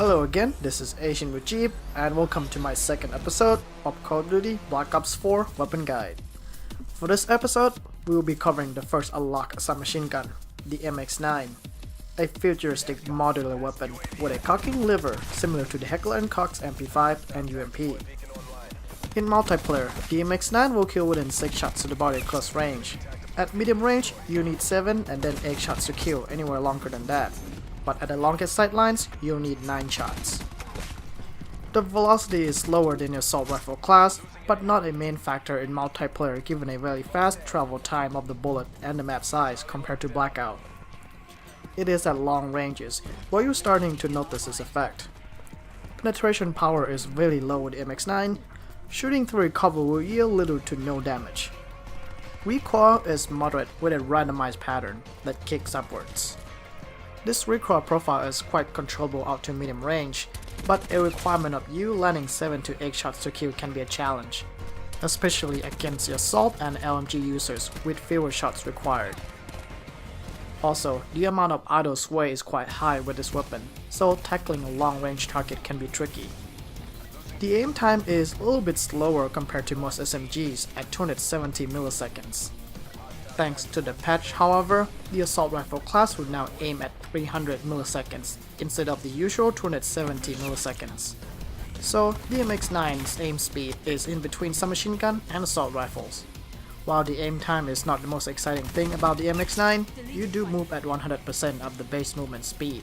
Hello again, this is Asian with Jeep, and welcome to my second episode of Call of Duty Black Ops 4 Weapon Guide. For this episode, we will be covering the first unlocked submachine gun, the MX9, a futuristic modular weapon with a cocking lever similar to the Heckler & Koch MP5 and UMP. In multiplayer, the MX9 will kill within 6 shots to the body at close range. At medium range, you need 7 and then 8 shots to kill anywhere longer than that. But at the longest sightlines, you'll need 9 shots. The velocity is slower than your assault rifle class, but not a main factor in multiplayer given a very fast travel time of the bullet and the map size compared to Blackout. It is at long ranges where you're starting to notice this effect. Penetration power is really low with the MX9, shooting through a cover will yield little to no damage. Recoil is moderate with a randomized pattern that kicks upwards. This recoil profile is quite controllable out to medium range, but a requirement of you landing 7 to 8 shots to kill can be a challenge, especially against the assault and LMG users with fewer shots required. Also, the amount of idle sway is quite high with this weapon, so tackling a long range target can be tricky. The aim time is a little bit slower compared to most SMGs at 270 milliseconds. Thanks to the patch, however, the assault rifle class will now aim at 300 milliseconds instead of the usual 270 milliseconds. So the MX9's aim speed is in between submachine gun and assault rifles. While the aim time is not the most exciting thing about the MX9, you do move at 100% of the base movement speed.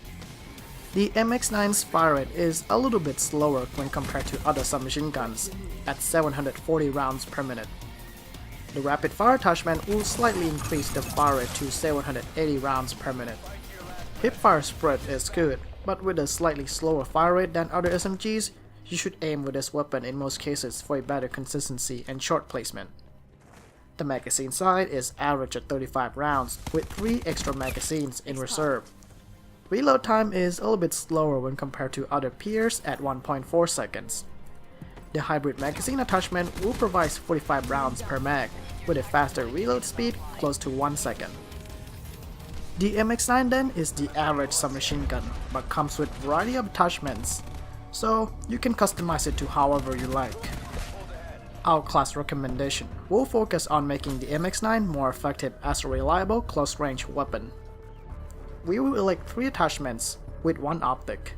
The MX9's fire rate is a little bit slower when compared to other submachine guns, at 740 rounds per minute. The rapid fire attachment will slightly increase the fire rate to 780 rounds per minute. Hipfire spread is good, but with a slightly slower fire rate than other SMGs, you should aim with this weapon in most cases for a better consistency and shot placement. The magazine size is average at 35 rounds, with 3 extra magazines in reserve. Reload time is a little bit slower when compared to other peers at 1.4 seconds. The hybrid magazine attachment will provide 45 rounds per mag, with a faster reload speed close to 1 second. The MX9 then is the average submachine gun, but comes with a variety of attachments, so you can customize it to however you like. Our class recommendation will focus on making the MX9 more effective as a reliable close-range weapon. We will elect 3 attachments with 1 optic.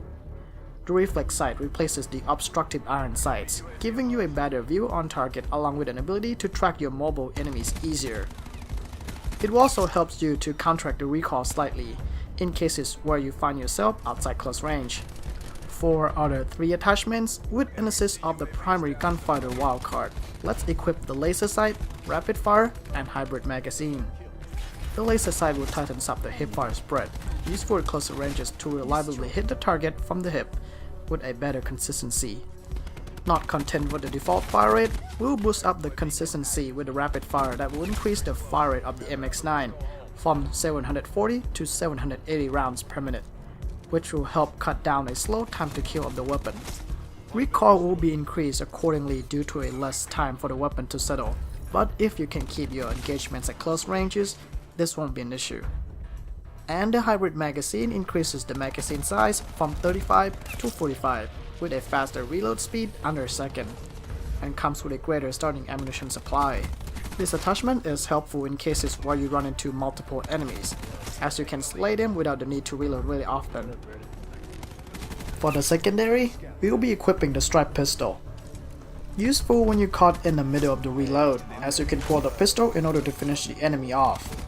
The reflex sight replaces the obstructive iron sights, giving you a better view on target along with an ability to track your mobile enemies easier. It also helps you to counteract the recoil slightly, in cases where you find yourself outside close range. 4 other 3 attachments with an assist of the primary gunfighter wildcard. Let's equip the laser sight, rapid fire, and hybrid magazine. The laser sight will tighten up the hipfire spread, used for closer ranges to reliably hit the target from the hip with a better consistency. Not content with the default fire rate, we'll boost up the consistency with the rapid fire that will increase the fire rate of the MX9 from 740 to 780 rounds per minute, which will help cut down a slow time to kill of the weapon. Recoil will be increased accordingly due to a less time for the weapon to settle, but if you can keep your engagements at close ranges, this won't be an issue. And the hybrid magazine increases the magazine size from 35 to 45 with a faster reload speed under a second, and comes with a greater starting ammunition supply. This attachment is helpful in cases where you run into multiple enemies, as you can slay them without the need to reload really often. For the secondary, we will be equipping the strike pistol. Useful when you're caught in the middle of the reload, as you can pull the pistol in order to finish the enemy off.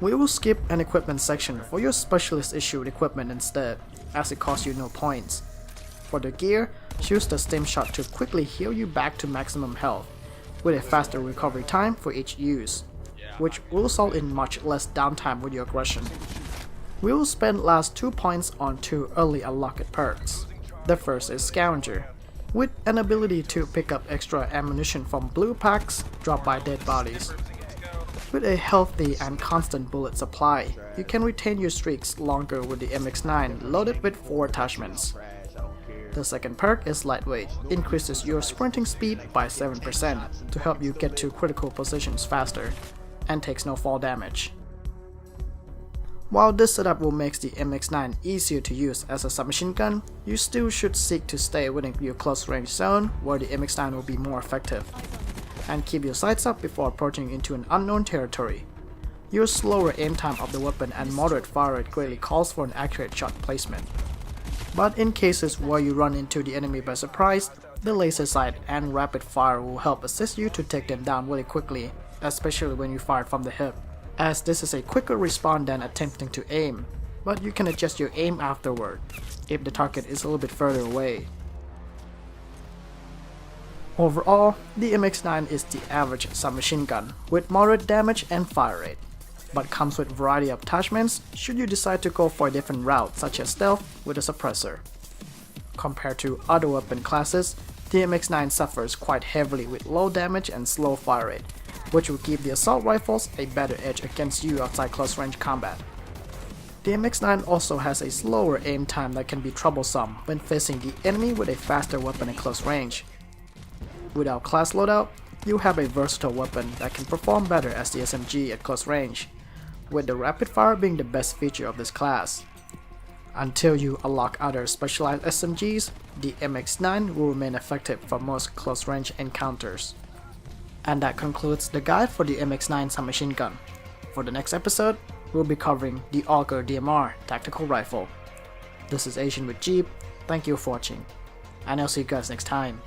We will skip an equipment section for your specialist issued equipment instead, as it costs you no points. For the gear, choose the stem shot to quickly heal you back to maximum health, with a faster recovery time for each use, which will result in much less downtime with your aggression. We will spend last 2 points on 2 early unlocked perks. The first is Scavenger, with an ability to pick up extra ammunition from blue packs dropped by dead bodies. With a healthy and constant bullet supply, you can retain your streaks longer with the MX9 loaded with 4 attachments. The second perk is Lightweight, increases your sprinting speed by 7% to help you get to critical positions faster, and takes no fall damage. While this setup will make the MX9 easier to use as a submachine gun, you still should seek to stay within your close range zone where the MX9 will be more effective, and keep your sights up before approaching into an unknown territory. Your slower aim time of the weapon and moderate fire rate greatly calls for an accurate shot placement. But in cases where you run into the enemy by surprise, the laser sight and rapid fire will help assist you to take them down really quickly, especially when you fire from the hip, as this is a quicker respawn than attempting to aim, but you can adjust your aim afterward, if the target is a little bit further away. Overall, the MX9 is the average submachine gun, with moderate damage and fire rate, but comes with a variety of attachments should you decide to go for a different route such as stealth with a suppressor. Compared to other weapon classes, the MX9 suffers quite heavily with low damage and slow fire rate, which will give the assault rifles a better edge against you outside close range combat. The MX9 also has a slower aim time that can be troublesome when facing the enemy with a faster weapon at close range. Without class loadout, you have a versatile weapon that can perform better as the SMG at close range, with the rapid fire being the best feature of this class. Until you unlock other specialized SMGs, the MX9 will remain effective for most close range encounters. And that concludes the guide for the MX9 submachine gun. For the next episode, we'll be covering the Auger DMR tactical rifle. This is Asian with Jeep, thank you for watching, and I'll see you guys next time.